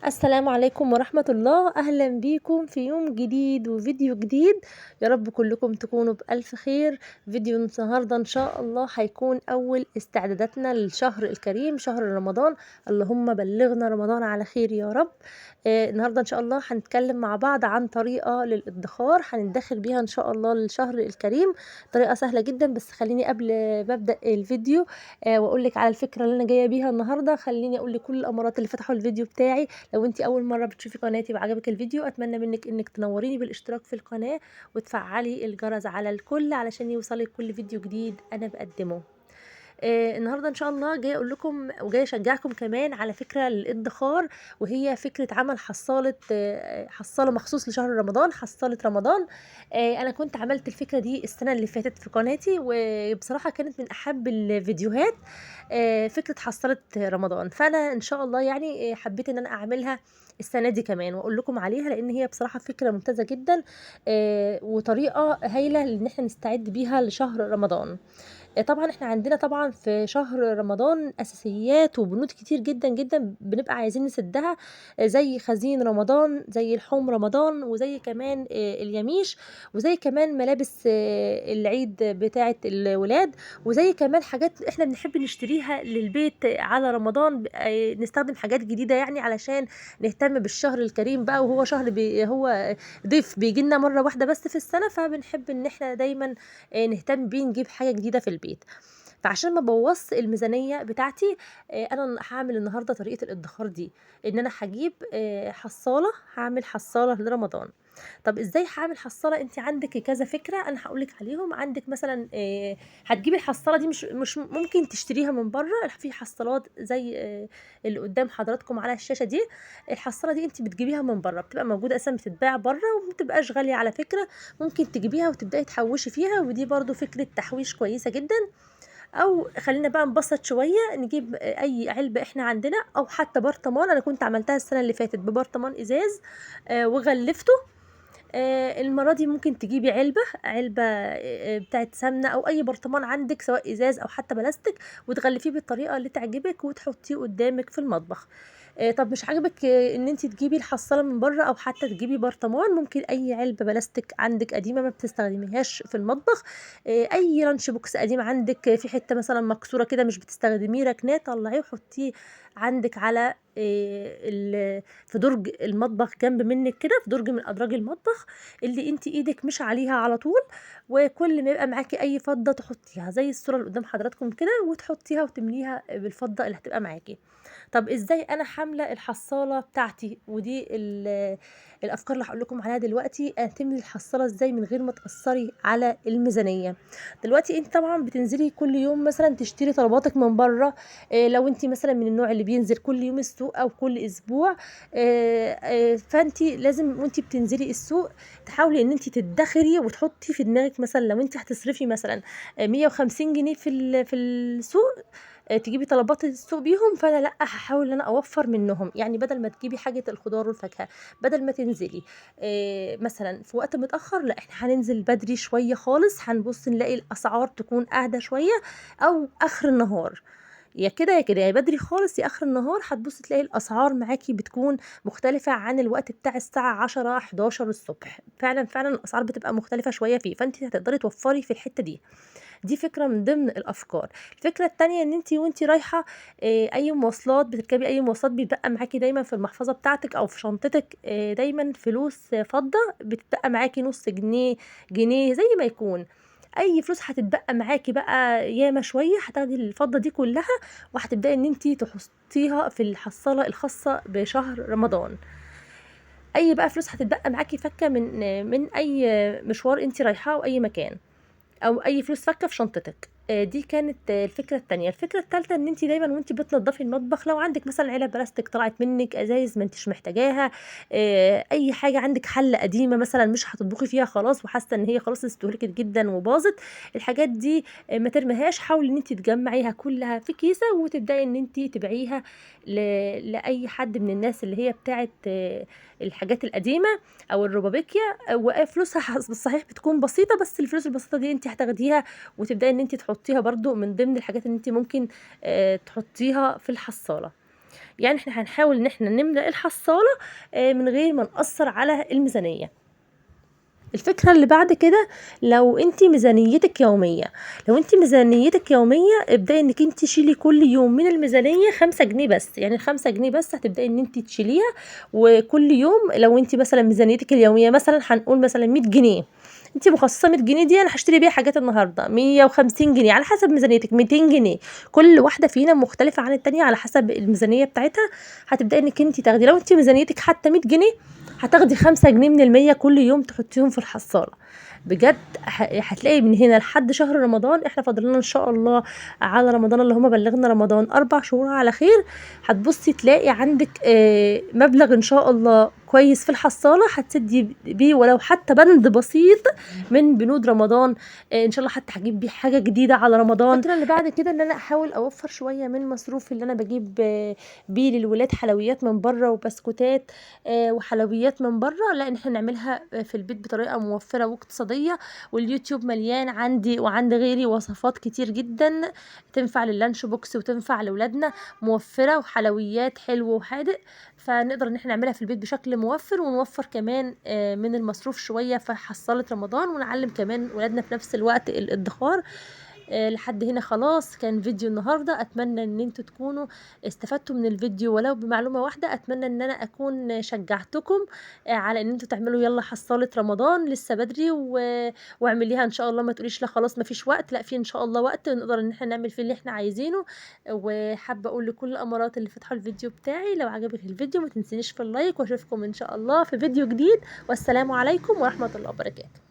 السلام عليكم ورحمة الله. أهلا بيكم في يوم جديد وفيديو جديد. يا رب كلكم تكونوا بألف خير. فيديو النهاردة إن شاء الله هيكون أول استعداداتنا للشهر الكريم شهر رمضان. اللهم بلغنا رمضان على خير يا رب. النهاردة إن شاء الله هنتكلم مع بعض عن طريقة للإدخار هندخر بيها إن شاء الله للشهر الكريم. طريقة سهلة جدا، بس خليني قبل ما أبدأ الفيديو وأقول لك على الفكرة اللي أنا جاية بيها النهاردة. خليني أقول لكل الأمارات اللي فتحوا الفيديو بتاعي، لو انتي اول مره بتشوفي قناتي وعجبك الفيديو اتمنى منك انك تنوريني بالاشتراك في القناه وتفعلي الجرس على الكل علشان يوصلك كل فيديو جديد انا بقدمه. النهارده ان شاء الله جايه اقول لكم وجايه اشجعكم كمان على فكره للادخار، وهي فكره عمل حصاله مخصوص لشهر رمضان، حصاله رمضان. انا كنت عملت الفكره دي السنه اللي فاتت في قناتي، وبصراحه كانت من احب الفيديوهات. فكره حصاله رمضان، فانا ان شاء الله يعني حبيت ان انا اعملها السنه دي كمان واقول لكم عليها، لان هي بصراحه فكره ممتازه جدا وطريقه هايله ان احنا نستعد بيها لشهر رمضان. طبعا احنا عندنا طبعا في شهر رمضان اساسيات وبنود كتير جدا جدا بنبقى عايزين نسدها، زي خزين رمضان، زي لحوم رمضان، وزي كمان اليميش، وزي كمان ملابس العيد بتاعه الولاد، وزي كمان حاجات احنا بنحب نشتريها للبيت على رمضان. نستخدم حاجات جديده يعني علشان نهتم بالشهر الكريم بقى، وهو شهر هو ضيف بيجي لنا مره واحده بس في السنه، فبنحب ان احنا دايما نهتم بيه نجيب حاجه جديده في البيت. فعشان ما بوظش الميزانيه بتاعتي، انا هعمل النهارده طريقه الادخار دي، ان انا هجيب حصاله، هعمل حصاله لرمضان. طب ازاي هعمل حصاله؟ انت عندك كذا فكره انا هقولك عليهم. عندك مثلا هتجيبي الحصاله دي، مش ممكن تشتريها من بره، في حصالات زي اللي قدام حضراتكم على الشاشه دي. الحصاله دي انت بتجيبيها من بره، بتبقى موجوده اصلا، بتتباع بره وما بتبقاش غاليه على فكره. ممكن تجيبيها وتبداي تحوشي فيها، ودي برضو فكره تحويش كويسه جدا. او خلينا بقى نبسط شويه، نجيب اي علبه احنا عندنا، او حتى برطمان. انا كنت عملتها السنه اللي فاتت ببرطمان ازاز وغلفته. المرة دي ممكن تجيبي علبة بتاعت سمنة، أو أي برطمان عندك سواء إزاز أو حتى بلاستيك، وتغلفيه بالطريقة اللي تعجبك وتحطيه قدامك في المطبخ. طب مش عاجبك ان انت تجيبي الحصالة من بره او حتى تجيبي برطمان، ممكن اي علبة بلاستيك عندك قديمة ما بتستخدميهاش في المطبخ، اي لانش بوكس قديم عندك في حتة مثلا مكسورة كده مش بتستخدميه، ركناه طلعيه وحطيه عندك على في درج المطبخ جنب منك كده، في درج من ادراج المطبخ اللي انت ايدك مش عليها على طول. وكل ما يبقى معاكي اي فضه تحطيها زي الصوره اللي قدام حضراتكم كده، وتحطيها وتمليها بالفضه اللي هتبقى معاكي. طب ازاي انا حامله الحصاله بتاعتي؟ ودي الافكار اللي هقول لكم عليها دلوقتي. تملي الحصاله ازاي من غير ما تاثري على الميزانيه؟ دلوقتي انت طبعا بتنزلي كل يوم مثلا تشتري طلباتك من بره. لو انت مثلا من النوع اللي بينزل كل يوم السوق او كل اسبوع، فانت لازم وانت بتنزلي السوق تحاولي ان انت تدخري وتحطي في دماغك، مثلا لو انت هتصرفي مثلا 150 جنيه في السوق، تجيبي طلبات السوق بيهم، فانا لا هحاول ان انا اوفر منهم. يعني بدل ما تجيبي حاجه الخضار والفاكهه، بدل ما تنزلي مثلا في وقت متاخر، لا احنا هننزل بدري شويه خالص، هنبص نلاقي الاسعار تكون اهدى شويه، او اخر النهار. يا كده يا كده، يا بدري خالص يا اخر النهار، هتبصي تلاقي الاسعار معاكي بتكون مختلفه عن الوقت بتاع الساعه 10 11 الصبح. فعلا فعلا الاسعار بتبقى مختلفه شويه فيه، فانت هتقدري توفري في الحته دي. دي فكرة من ضمن الأفكار. الفكرة التانية ان انتي وانتي رايحة اي مواصلات، بتركبي اي مواصلات، بيتبقى معاكي دايما في المحفظة بتاعتك او في شنطتك دايما فلوس فضة، بتبقى معاكي نص جنيه، جنيه، زي ما يكون. اي فلوس هتتبقى معاكي بقى ياما شوية، هتاخدي الفضة دي كلها وهتبدأي ان انتي تحطيها في الحصالة الخاصة بشهر رمضان. اي بقى فلوس هتتبقى معاكي فكة من اي مشوار انتي رايحاه او اي مكان، او اي فلوس فكه في شنطتك. دي كانت الفكره التانية. الفكره التالتة ان انت دايما وانت بتنضفي المطبخ، لو عندك مثلا علب بلاستيك طلعت منك، ازايز ما انتش محتاجاها، اي حاجه عندك، حله قديمه مثلا مش هتطبخي فيها خلاص وحاسه ان هي خلاص استهلكت جدا وباظت، الحاجات دي ما ترميهاش، حاولي ان انت تجمعيها كلها في كيسه وتبداي ان انت تبيعيها لاي حد من الناس اللي هي بتاعت الحاجات القديمه او الربابيكيا. وفلوسها صحيح بتكون بسيطه، بس الفلوس البسيطه دي انت هتاخديها وتبداي ان انت تحطيها برضو من ضمن الحاجات اللي انت ممكن تحطيها في الحصاله. يعني احنا هنحاول ان احنا نملأ الحصالة من غير ما نأثر على الميزانية. الفكرة اللي بعد كده، لو انت ميزانيتك يومية، ابدأي انك انت تشيلي كل يوم من الميزانية 5 جنيه بس، يعني 5 جنيه بس هتبدأي ان انت تشيليها. وكل يوم لو انت مثلا ميزانيتك اليومية مثلا هنقول مثلا 100 جنيه، انت مخصصه 100 جنيه دي انا هشتري بيها حاجات النهارده، 150 جنيه على حسب ميزانيتك، 200 جنيه. كل واحده فينا مختلفه عن التانية على حسب الميزانيه بتاعتها. هتبداي انك انت تاخدي، لو انت ميزانيتك حتى 100 جنيه، هتاخدي 5 جنيه من المية كل يوم تحطيهم في الحصالة. بجد هتلاقي من هنا لحد شهر رمضان، احنا فاضلنا ان شاء الله على رمضان، اللهم بلغنا رمضان 4 شهور على خير. هتبصي تلاقي عندك مبلغ ان شاء الله كويس في الحصالة، هتسدي بيه ولو حتى بند بسيط من بنود رمضان. ان شاء الله حتى هجيب بيه حاجة جديدة على رمضان. الفترة اللي بعد كده ان انا احاول اوفر شوية من مصروفي اللي انا بجيب بيه للولاد حلويات من بره وبسكوتات وحلويات من بره، لا ان احنا نعملها في البيت بطريقه موفره واقتصاديه. واليوتيوب مليان عندي وعند غيري وصفات كتير جدا تنفع لللانش بوكس وتنفع لاولادنا، موفره وحلويات حلو وحادق، فنقدر ان احنا نعملها في البيت بشكل موفر، ونوفر كمان من المصروف شويه في حصاله رمضان، ونعلم كمان ولادنا في نفس الوقت الادخار. لحد هنا خلاص كان فيديو النهارده، اتمنى ان انتوا تكونوا استفدتوا من الفيديو ولو بمعلومه واحده. اتمنى ان انا اكون شجعتكم على ان انتوا تعملوا يلا حصاله رمضان، لسه بدري واعمليها ان شاء الله، ما تقوليش لا خلاص ما فيش وقت، لا في ان شاء الله وقت نقدر ان احنا نعمل فيه اللي احنا عايزينه. وحابه اقول لكل الامارات اللي فتحوا الفيديو بتاعي، لو عجبك الفيديو ما تنسينيش في اللايك، واشوفكم ان شاء الله في فيديو جديد، والسلام عليكم ورحمه الله وبركاته.